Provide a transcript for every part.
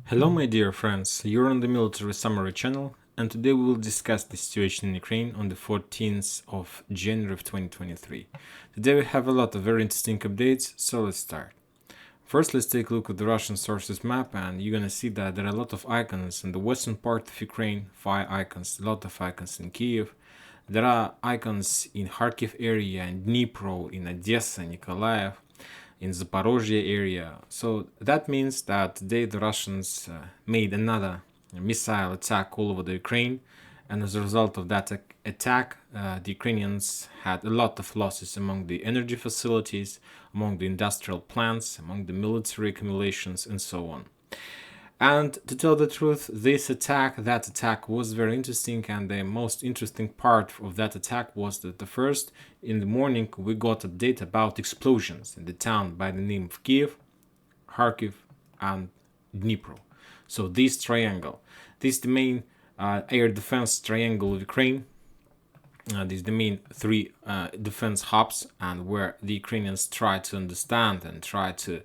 Hello my dear friends, you're on the Military Summary channel, and today we will discuss the situation in Ukraine on the 14th of January of 2023. Today we have a lot of very interesting updates, so let's start. First, let's take a look at the Russian sources map, and you're gonna see that there are a lot of icons in the western part of Ukraine, 5 icons, a lot of icons in Kiev. There are icons in Kharkiv area, in Dnipro, in Odessa, Nikolaev, in Zaporozhye area. So that means that today the Russians made another missile attack all over the Ukraine, and as a result of that attack, the Ukrainians had a lot of losses among the energy facilities, among the industrial plants, among the military accumulations, and so on. And to tell the truth, that attack was very interesting, and the most interesting part of that attack was that the first in the morning we got a update about explosions in the town by the name of Kiev, Kharkiv, and Dnipro. So this triangle, this is the main air defense triangle of Ukraine. These are the main three defense hubs, and where the Ukrainians try to understand and try to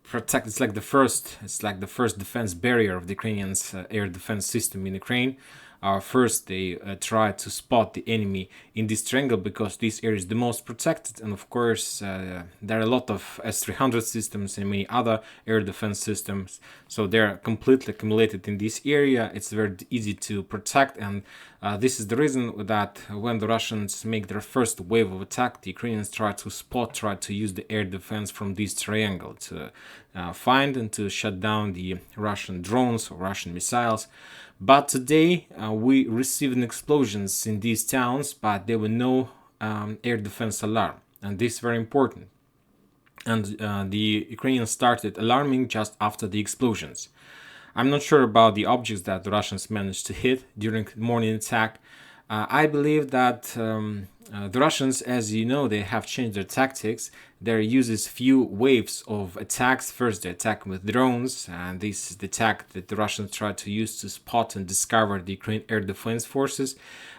protect. It's like the first defense barrier of the Ukrainians' air defense system in Ukraine. First, they try to spot the enemy in this triangle because this area is the most protected, and of course, there are a lot of S-300 systems and many other air defense systems, so they're completely accumulated in this area. It's very easy to protect, and this is the reason that when the Russians make their first wave of attack, the Ukrainians try to use the air defense from this triangle to find and to shut down the Russian drones or Russian missiles. But today we received explosions in these towns, but there were no air defense alarm, and this is very important. And the Ukrainians started alarming just after the explosions. I'm not sure about the objects that the Russians managed to hit during the morning attack. I believe that the Russians, as you know, they have changed their tactics. They uses few waves of attacks. First, they attack with drones, and this is the attack that the Russians try to use to spot and discover the Ukrainian air defense forces.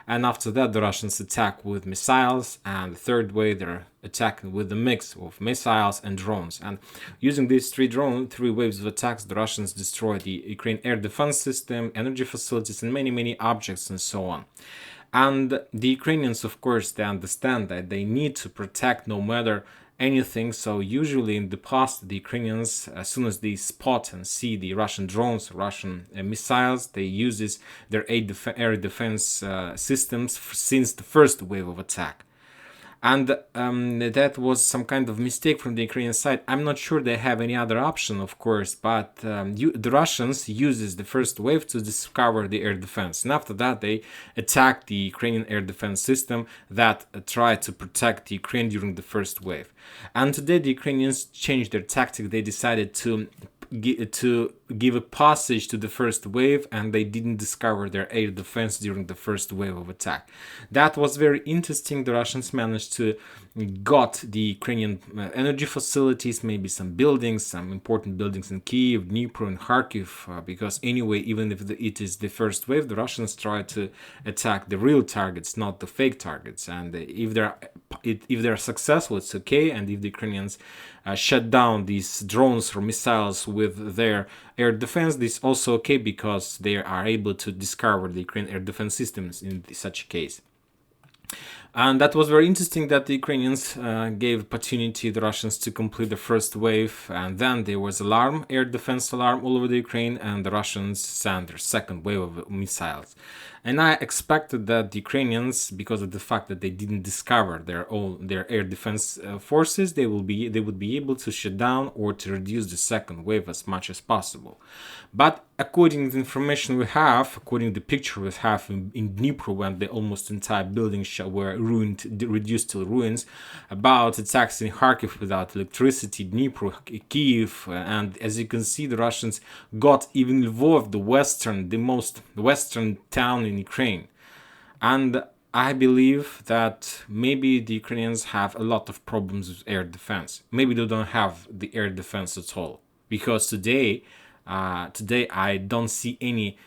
And after that, the Russians attack with missiles, and the third way, they're attacking with a mix of missiles and drones. And using these three waves of attacks, the Russians destroy the Ukrainian air defense system, energy facilities, and many objects, and so on. And the Ukrainians, of course, they understand that they need to protect no matter anything. So usually in the past, the Ukrainians, as soon as they spot and see the Russian drones, Russian missiles, they use their air defense systems since the first wave of attack. And that was some kind of mistake from the Ukrainian side. I'm not sure they have any other option, of course, but the Russians uses the first wave to discover the air defense. And after that, they attack the Ukrainian air defense system that tried to protect the Ukraine during the first wave. And today, the Ukrainians changed their tactic. They decided to give a passage to the first wave, and they didn't discover their air defense during the first wave of attack. That was very interesting. The Russians managed to got the Ukrainian energy facilities, maybe some buildings, some important buildings in Kiev, Dnipro, and Kharkiv, because anyway, even if it is the first wave, the Russians try to attack the real targets, not the fake targets. And if they're successful, it's okay. And if the Ukrainians shut down these drones or missiles with their air defense, this is also okay because they are able to discover the Ukrainian air defense systems in such a case. And that was very interesting that the Ukrainians gave opportunity to the Russians to complete the first wave, and then there was air defense alarm all over the Ukraine, and the Russians sent their second wave of missiles. And I expected that the Ukrainians, because of the fact that they didn't discover their air defense forces, they would be able to shut down or to reduce the second wave as much as possible. But according to the information we have, according to the picture we have in Dnipro, when the almost entire buildings were reduced to ruins, about attacks in Kharkiv without electricity, Dnipro, Kiev, and as you can see, the Russians got even Lvov, the most western town in Ukraine. And I believe that maybe the Ukrainians have a lot of problems with air defense. Maybe they don't have the air defense at all, because today I don't see any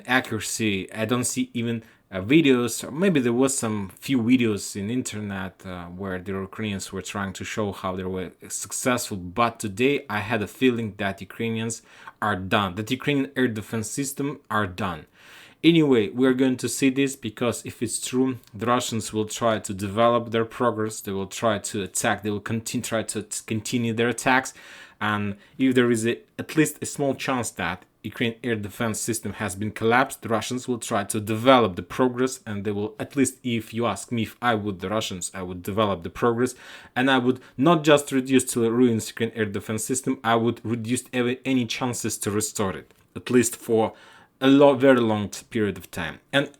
accuracy. I don't see even videos, or maybe there was some few videos in internet where the Ukrainians were trying to show how they were successful. But today I had a feeling that Ukrainians are done, that Ukrainian air defense system are done. Anyway, we're going to see this because if it's true, the Russians will try to develop their progress. They will try to attack. They will try to continue their attacks. And if there is at least a small chance that Ukraine air defense system has been collapsed, the Russians will try to develop the progress, and they will, at least if you ask me if I would the Russians, I would develop the progress, and I would not just reduce to ruin Ukraine air defense system, I would reduce any chances to restore it, at least for a very long period of time. And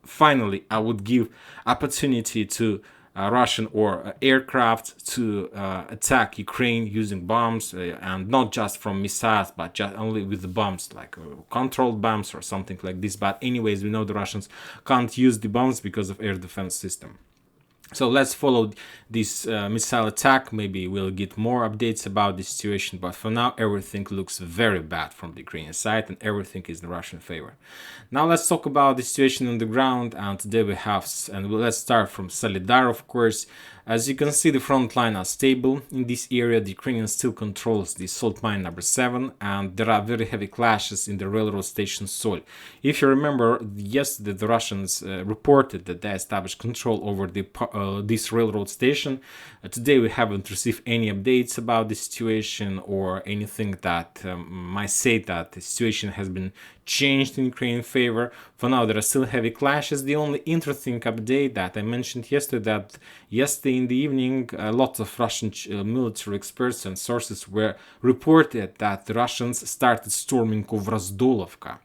finally, I would give opportunity to Russian or aircraft to attack Ukraine using bombs, and not just from missiles, but just only with the bombs, like controlled bombs or something like this. But anyways, we know the Russians can't use the bombs because of air defense system. So let's follow this missile attack. Maybe we'll get more updates about the situation, but for now everything looks very bad from the Ukrainian side and everything is in Russian favor. Now let's talk about the situation on the ground, and today we have, and let's start from Soledar, of course. As you can see, the front line are stable in this area. The Ukrainian still controls the salt mine number 7, and there are very heavy clashes in the railroad station Sol. If you remember, yesterday the Russians reported that they established control over this railroad station. Today we haven't received any updates about the situation or anything that might say that the situation has been changed in Ukrainian favor. For now, there are still heavy clashes. The only interesting update that I mentioned yesterday, that yesterday in the evening, lots of Russian military experts and sources were reported that the Russians started storming of Razdolovka.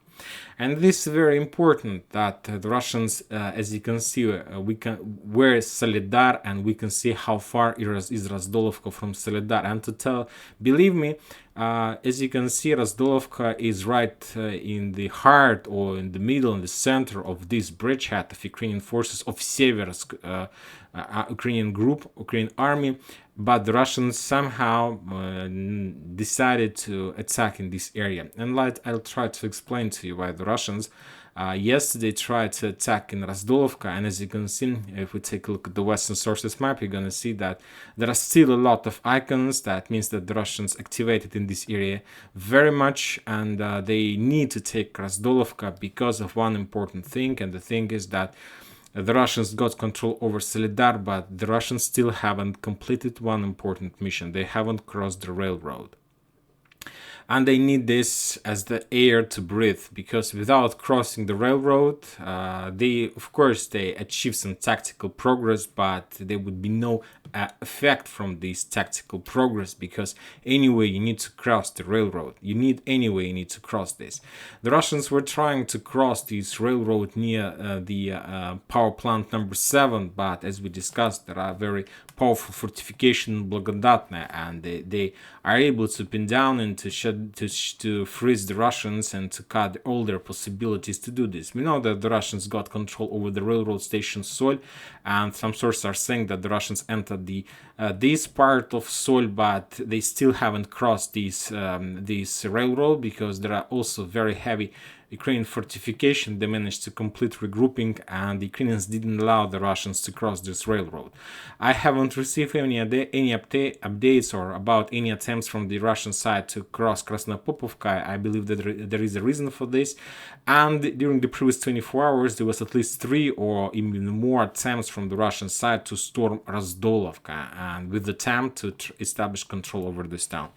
And this is very important, that the Russians, as you can see, where is Soledar, and we can see how far is Razdolovka from Soledar. And to tell, believe me, as you can see, Razdolovka is right in the heart, or in the middle, in the center of this bridgehead of Ukrainian forces of Seversk, Ukrainian group, Ukrainian army. But the Russians somehow decided to attack in this area. And I'll try to explain to you why the Russians yesterday tried to attack in Razdolovka. And as you can see, if we take a look at the Western sources map, you're going to see that there are still a lot of icons. That means that the Russians activated in this area very much, and they need to take Razdolovka because of one important thing. And the thing is that the Russians got control over Soledar, but the Russians still haven't completed one important mission. They haven't crossed the railroad. And they need this as the air to breathe, because without crossing the railroad, of course they achieve some tactical progress, but there would be no effect from this tactical progress, because anyway you need to cross the railroad. You need to cross this. The Russians were trying to cross this railroad near the power plant number 7, but as we discussed, there are very powerful fortification in Blagodatne, and they are able to pin down and to freeze the Russians and to cut all their possibilities to do this. We know that the Russians got control over the railroad station Sol, and some sources are saying that the Russians entered this part of Sol, but they still haven't crossed this railroad, because there are also very heavy Ukrainian fortification. They managed to complete regrouping, and the Ukrainians didn't allow the Russians to cross this railroad. I haven't received any updates or about any attempts from the Russian side to cross Krasna Popovka. I believe that there is a reason for this, and during the previous 24 hours there was at least 3 or even more attempts from the Russian side to storm Razdolovka, and with the attempt to establish control over this town.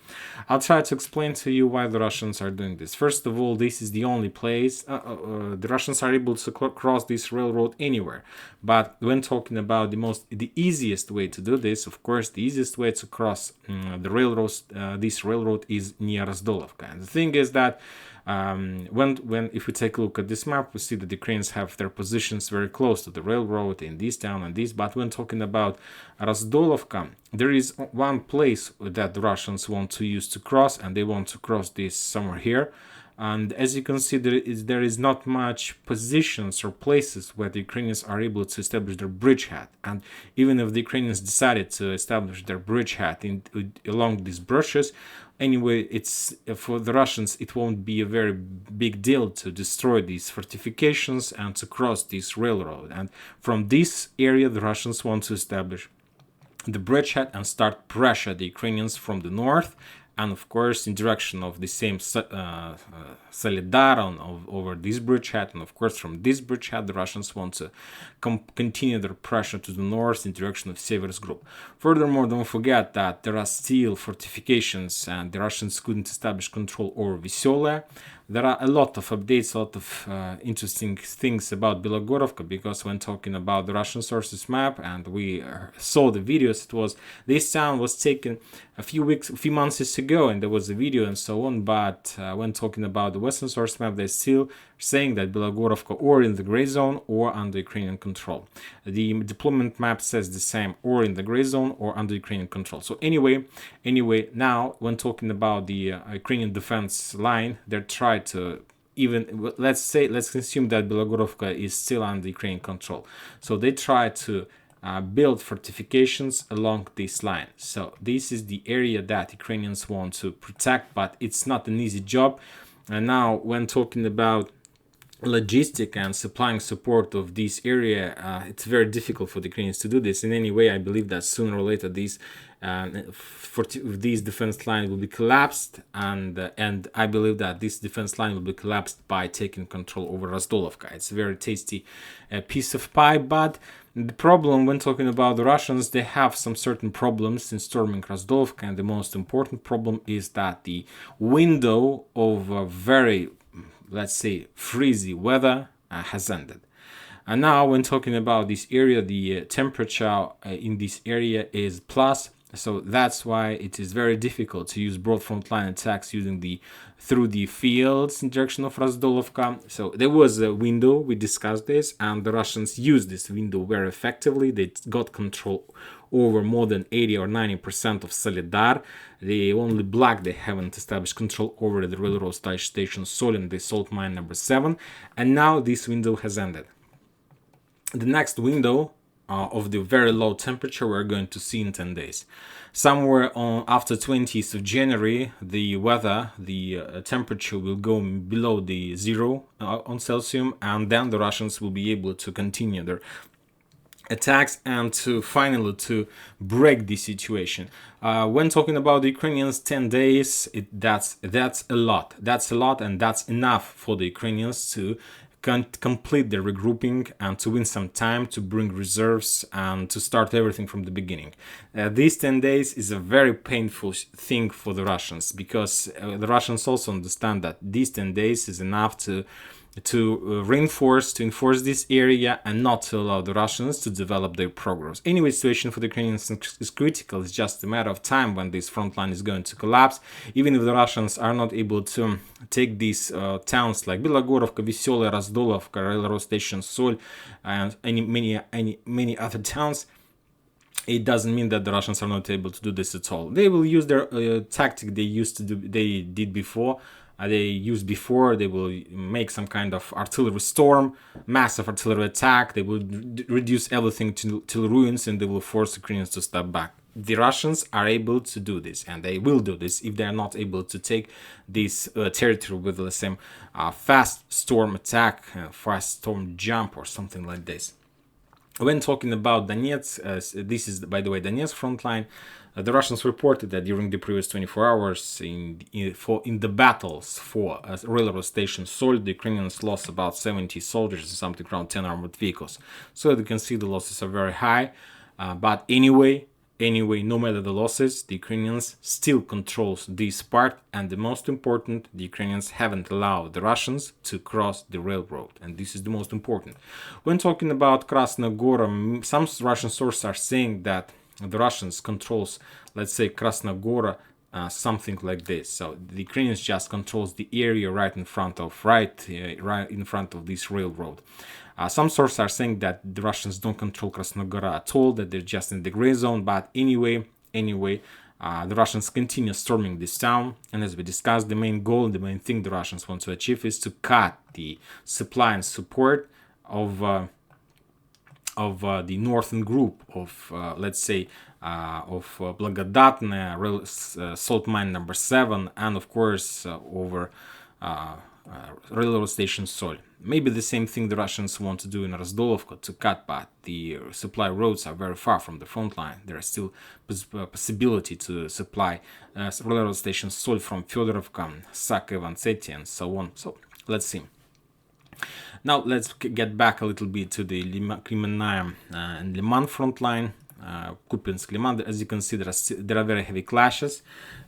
I'll try to explain to you why the Russians are doing this. First of all, this is the only place the Russians are able to cross this railroad anywhere. But when talking about the easiest way to do this, of course, the easiest way to cross this railroad is near Razdolovka. And the thing is that if we take a look at this map, we see that the Ukrainians have their positions very close to the railroad in this town and this. But when talking about Razdolovka, there is one place that the Russians want to use to cross, and they want to cross this somewhere here. And as you can see, there is not much positions or places where the Ukrainians are able to establish their bridgehead. And even if the Ukrainians decided to establish their bridgehead along these brushes, anyway, it's for the Russians, it won't be a very big deal to destroy these fortifications and to cross this railroad. And from this area, the Russians want to establish the bridgehead and start pressure the Ukrainians from the north, and of course in direction of the same Soledar over this bridgehead, and of course from this bridgehead the Russians want to continue their pressure to the north in direction of Sever's group. Furthermore, don't forget that there are still fortifications and the Russians couldn't establish control over Vysyola. There are a lot of updates, a lot of interesting things about Bilogorovka, because when talking about the Russian sources map and we saw the videos, this town was taken a few months ago, and there was a video and so on. But when talking about the Western source map, they're still saying that Bilogorovka or in the gray zone or under Ukrainian control. The deployment map says the same, or in the gray zone or under Ukrainian control. So anyway, now when talking about the Ukrainian defense line, they're trying to let's assume that Bilogorovka is still under Ukrainian control. So they try to build fortifications along this line. So this is the area that Ukrainians want to protect, but it's not an easy job. And now when talking about logistic and supplying support of this area, it's very difficult for the Ukrainians to do this. In any way, I believe that sooner or later these defense line will be collapsed, and I believe that this defense line will be collapsed by taking control over Razdolovka. It's a very tasty piece of pie, but the problem when talking about the Russians, they have some certain problems in storming Razdolovka, and the most important problem is that the window of very, let's say, freezy weather has ended. And now when talking about this area, the temperature in this area is plus, so that's why it is very difficult to use broad front line attacks through the fields in direction of Razdolovka. So there was a window, we discussed this, and the Russians used this window very effectively. They got control over more than 80 or 90% of Soledar. The only block they haven't established control over the railroad station Solin, the salt mine number 7, and now this window has ended. The next window of the very low temperature we're going to see in 10 days. Somewhere after 20th of January, the weather, the temperature will go below the 0 on Celsius, and then the Russians will be able to continue their attacks and to finally to break the situation. When talking about the Ukrainians, 10 days, that's a lot. That's a lot, and that's enough for the Ukrainians to complete their regrouping and to win some time, to bring reserves and to start everything from the beginning. These 10 days is a very painful thing for the Russians, because the Russians also understand that these 10 days is enough to enforce this area and not to allow the Russians to develop their progress. Anyway, situation for the Ukrainians is critical. It's just a matter of time when this front line is going to collapse. Even if the Russians are not able to take these towns like Bilogorovka, Vysyola, Razdolovka, railroad station Sol, and many other towns, it doesn't mean that the Russians are not able to do this at all. They will use their tactic they did before. They will make some kind of artillery storm, massive artillery attack. They will reduce everything to ruins, and they will force Ukrainians to step back. The Russians are able to do this, and they will do this if they are not able to take this territory with, let's say, fast storm attack, fast storm jump, or something like this. When talking about Donetsk, this is, by the way, Donetsk front line. The Russians reported that during the previous 24 hours in the battles for railroad station Sol, the Ukrainians lost about 70 soldiers and something around 10 armored vehicles. So you can see the losses are very high. But anyway, no matter the losses, the Ukrainians still controls this part, and the most important, the Ukrainians haven't allowed the Russians to cross the railroad, and this is the most important. When talking about Krasna Hora, some Russian sources are saying that the Russians controls, let's say, Krasna Hora, something like this. So the Ukrainians just controls the area right in front of this railroad. Some sources are saying that the Russians don't control Krasna Hora at all, that they're just in the gray zone. But anyway, The Russians continue storming this town, and as we discussed, the main goal, the main thing the Russians want to achieve is to cut the supply and support of the northern group of, let's say, of Blagodatne, salt mine number 7, and of course over railroad station Sol. Maybe the same thing the Russians want to do in Razdolovka to cut, but the supply roads are very far from the front line. There is still possibility to supply railroad station Sol from Fyodorovka, Saka, Ivantseti, and so on. So let's see. Now let's get back a little bit to the Kremenaya and Liman front line. Kupiansk, Liman. As you can see, there are very heavy clashes.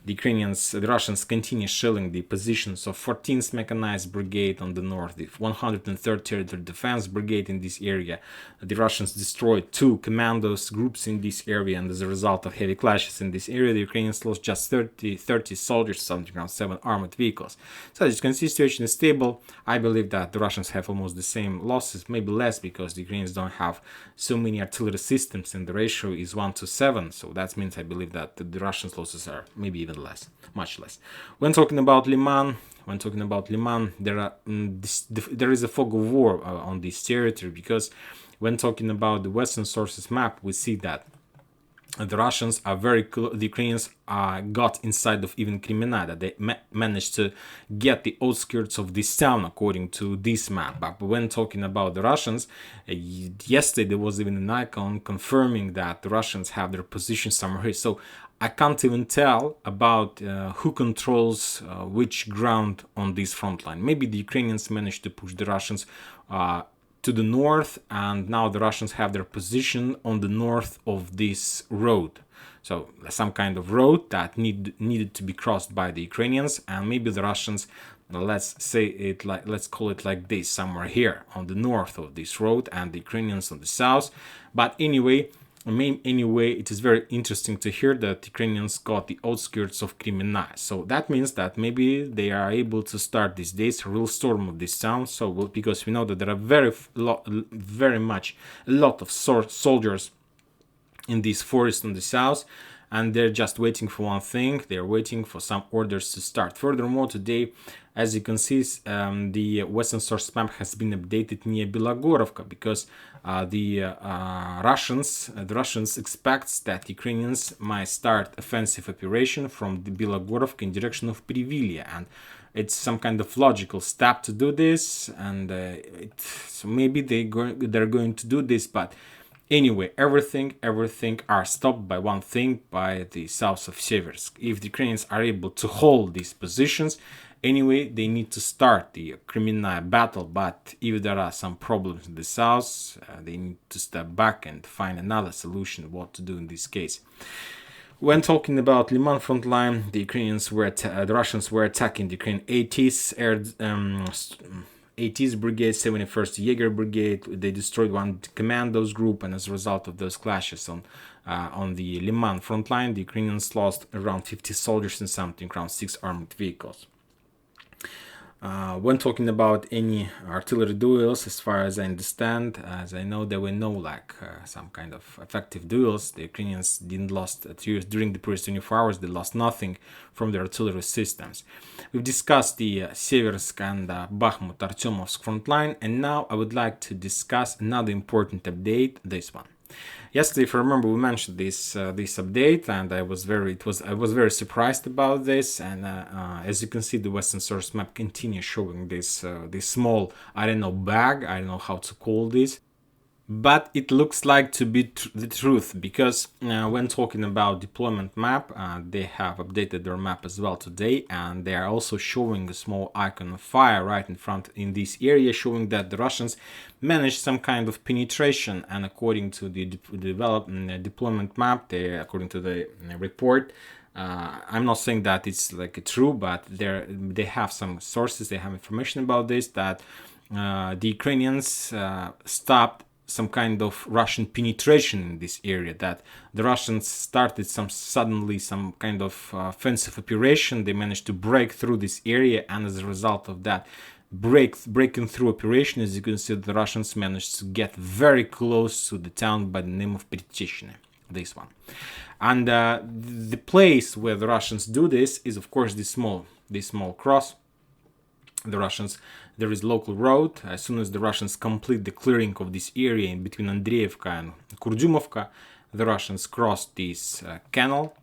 The Russians continue shelling the positions of 14th Mechanized Brigade on the north, the 103rd Territorial Defense Brigade in this area. The Russians destroyed 2 commandos groups in this area, and as a result of heavy clashes in this area, the Ukrainians lost just 30 soldiers, something around 7 armored vehicles. So as you can see, the situation is stable. I believe that the Russians have almost the same losses, maybe less, because the Ukrainians don't have so many artillery systems, and the ratio is 1-7. So that means I believe that the Russians' losses are maybe even less, much less. When talking about Liman, there is a fog of war on this territory, because when talking about the Western sources map, we see that the Russians are the Ukrainians got inside of even Kremenaya. They managed to get the outskirts of this town according to this map. But when talking about the Russians, yesterday there was even an icon confirming that the Russians have their position somewhere here. So I can't even tell about who controls which ground on this front line. Maybe the Ukrainians managed to push the Russians to the north, and now the Russians have their position on the north of this road. So some kind of road that needed to be crossed by the Ukrainians, and maybe the Russians, let's call it like this, somewhere here on the north of this road, and the Ukrainians on the south. But anyway, it is very interesting to hear that the Ukrainians got the outskirts of Kremenaya. So that means that maybe they are able to start these days a real storm of this town. So because we know that there are very much a lot of soldiers in this forest on the south, and they're just waiting for one thing. They're waiting for some orders to start. Furthermore, today, as you can see, the Western source map has been updated near Bilogorovka, because the Russians expect that Ukrainians might start offensive operation from the Bilogorovka in direction of Privilya, and it's some kind of logical step to do this, and so maybe they're going to do this, but anyway, everything are stopped by one thing, by the south of Seversk. If the Ukrainians are able to hold these positions, anyway, they need to start the Kremenaya battle, but if there are some problems in the south, they need to step back and find another solution what to do in this case. When talking about Liman front line, the Russians were attacking the Ukrainian 80th Brigade, 71st Jaeger Brigade. They destroyed one commandos group, and as a result of those clashes on the Liman front line, the Ukrainians lost around 50 soldiers and something around 6 armored vehicles. When talking about any artillery duels, as far as I understand, as I know, there were no some kind of effective duels. The Ukrainians didn't lost during the previous 24 hours. They lost nothing from their artillery systems. We've discussed the Seversk and Bakhmut Artyomovsk front line, and now I would like to discuss another important update. This one. Yesterday, if you remember, we mentioned this update, and I was very surprised about this. And as you can see, the Western source map continues showing this small, I don't know how to call this, but it looks like to be the truth, because when talking about deployment map, they have updated their map as well today, and they are also showing a small icon of fire right in front in this area, showing that the Russians managed some kind of penetration. And according to the deployment map, according to the report, I'm not saying that it's true, but they have some sources, they have information about this, that the Ukrainians stopped some kind of Russian penetration in this area, that the Russians started some kind of offensive operation. They managed to break through this area, and as a result of that breaking through operation, as you can see, the Russians managed to get very close to the town by the name of Pritichne. this one. And the place where the Russians do this is, of course, this small cross. The Russians, there is local road. As soon as the Russians complete the clearing of this area in between Andreevka and Kurdyumovka, the Russians cross this canal,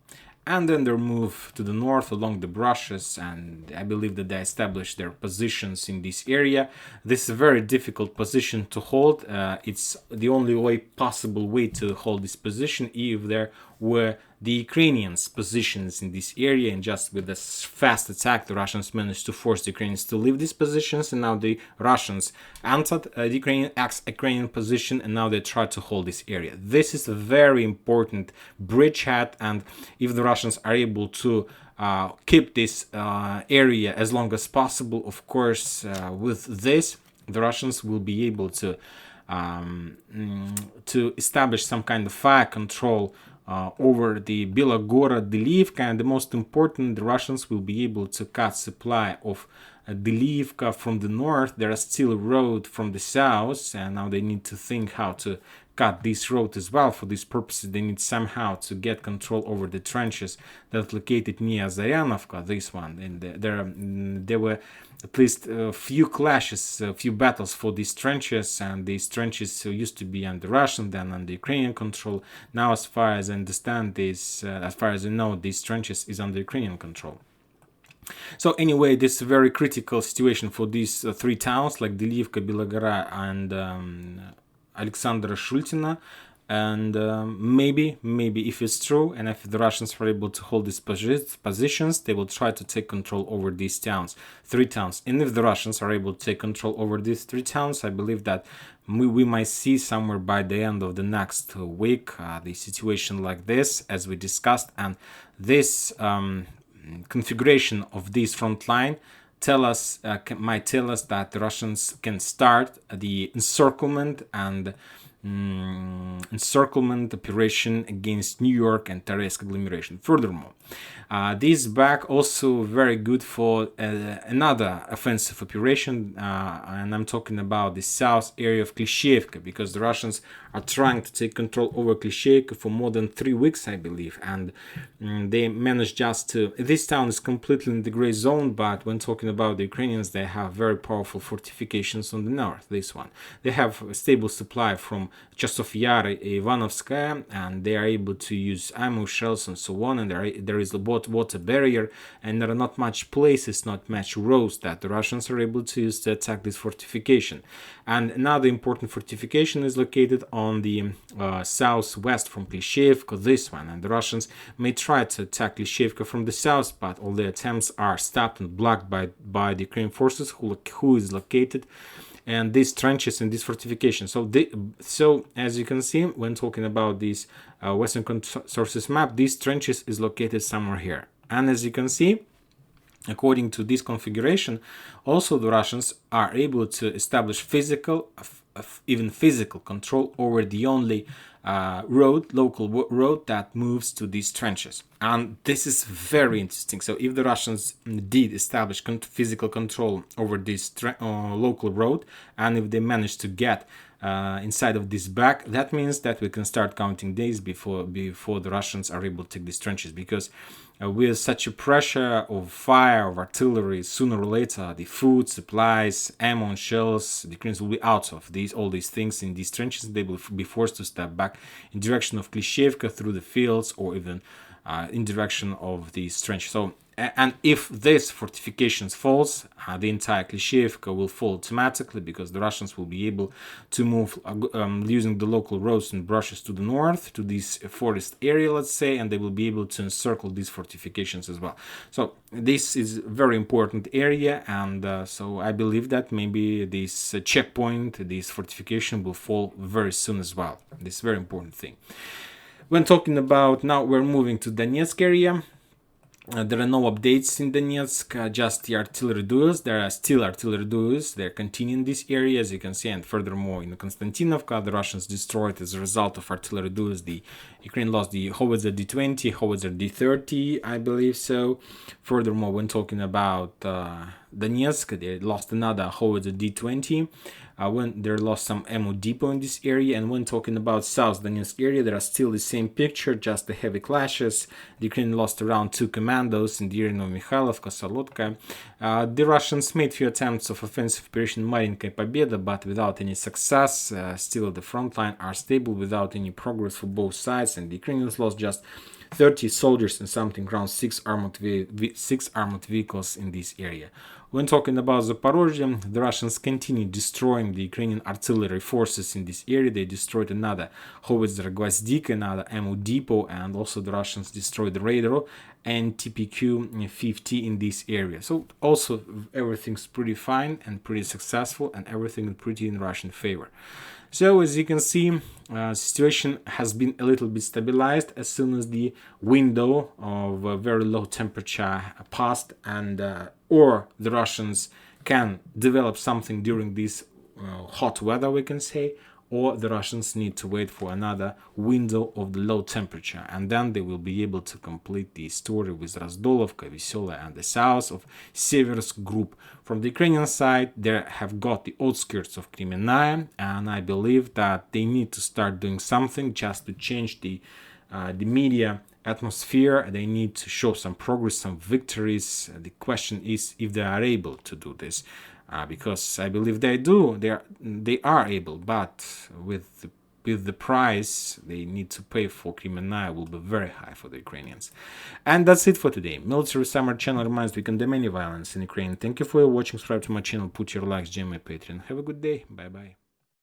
and then they move to the north along the brushes, and I believe that they establish their positions in this area. This is a very difficult position to hold. It's the only possible way to hold this position if there were the Ukrainians' positions in this area, and just with a fast attack, the Russians managed to force the Ukrainians to leave these positions, and now the Russians entered the Ukrainian position, and now they try to hold this area. This is a very important bridgehead, and if the Russians are able to keep this area as long as possible, of course, with this, the Russians will be able to establish some kind of fire control over the Belogorod-Delivka, and the most important, the Russians will be able to cut supply of Delivka from the north. There is still a road from the south, and now they need to think how to cut this road as well. For this purpose, they need somehow to get control over the trenches that are located near Zayanovka, this one. And there were at least a few clashes, a few battles for these trenches, and these trenches used to be under Russian, then under Ukrainian control. Now, as far as I understand this, as far as I know, these trenches is under Ukrainian control. So anyway, this is a very critical situation for these three towns like Delivka, Belogora, and Alexandra Shultina. And maybe if it's true, and if the Russians are able to hold these positions, they will try to take control over these towns, three towns. And if the Russians are able to take control over these three towns, I believe that we might see somewhere by the end of the next week the situation like this, as we discussed. And this configuration of this front line might tell us that the Russians can start the encirclement and encirclement operation against New York and Terezhsk agglomeration. Furthermore, this back also very good for another offensive operation, and I'm talking about the south area of Klishchiivka, because the Russians are trying to take control over Klishchiivka for more than 3 weeks, I believe, and they managed just to... This town is completely in the gray zone, but when talking about the Ukrainians, they have very powerful fortifications on the north, this one. They have a stable supply from Chasov Yar, Ivanovskaya, and they are able to use ammo, shells, and so on, and there is a water barrier, and there are not much places, not much roads that the Russians are able to use to attack this fortification. And another important fortification is located on the southwest from Klishchiivka, this one, and the Russians may try to attack Klishchiivka from the south, but all the attempts are stopped and blocked by the Ukrainian forces who is located and these trenches and this fortification. So as you can see, when talking about this Western sources map, these trenches is located somewhere here. And as you can see, according to this configuration, also the Russians are able to establish even physical control over the only local road that moves to these trenches. And this is very interesting. So if the Russians did establish physical control over this local road, and if they manage to get inside of this back, that means that we can start counting days before the Russians are able to take these trenches, because with such a pressure of fire, of artillery, sooner or later the food, supplies, ammo and shells, the Ukrainians will be out of all these things in these trenches. They will be forced to step back in direction of Klishchiivka through the fields, or even in direction of these trenches. So, and if this fortifications falls, the entire Klishchiivka will fall automatically, because the Russians will be able to move using the local roads and brushes to the north, to this forest area, let's say, and they will be able to encircle these fortifications as well. So this is a very important area, and so I believe that maybe this checkpoint, this fortification will fall very soon as well. This is a very important thing. When talking about, now we're moving to Donetsk area. There are no updates in Donetsk, just the artillery duels. There are still artillery duels. They're continuing this area, as you can see. And furthermore, in Konstantinovka, the Russians destroyed as a result of artillery duels. The Ukraine lost the Howitzer D-20, Howitzer D-30, I believe so. Furthermore, when talking about Donetsk, they lost another howitzer D-20. When they lost some ammo depot in this area. And when talking about South Donetsk area, there are still the same picture, just the heavy clashes. The Ukraine lost around 2 commandos in the area of Mikhailovka, Solotka. The Russians made few attempts of offensive operation Mariinka Pobeda, but without any success. Still the front line are stable without any progress for both sides, and the Ukrainians lost just 30 soldiers and something around 6 armored vehicles in this area. When talking about Zaporozhye, the Russians continue destroying the Ukrainian artillery forces in this area. They destroyed another howitzer Gvozdyka, another ammo depot, and also the Russians destroyed the radar and TPQ-50 in this area. So also everything's pretty fine and pretty successful, and everything pretty in Russian favor. So as you can see, situation has been a little bit stabilized as soon as the window of very low temperature passed, and or the Russians can develop something during this hot weather, we can say, or the Russians need to wait for another window of the low temperature, and then they will be able to complete the story with Razdolovka, Veselaya, and the south of Seversk group. From the Ukrainian side, they have got the outskirts of Kremenaya, and I believe that they need to start doing something just to change the media atmosphere. They need to show some progress, some victories. The question is if they are able to do this. Because I believe they do, they are able, but with the price they need to pay for Kremenaya will be very high for the Ukrainians. And that's it for today. Military Summer channel reminds we condemn any violence in Ukraine. Thank you for watching. Subscribe to my channel, put your likes, join my Patreon. Have a good day. Bye bye.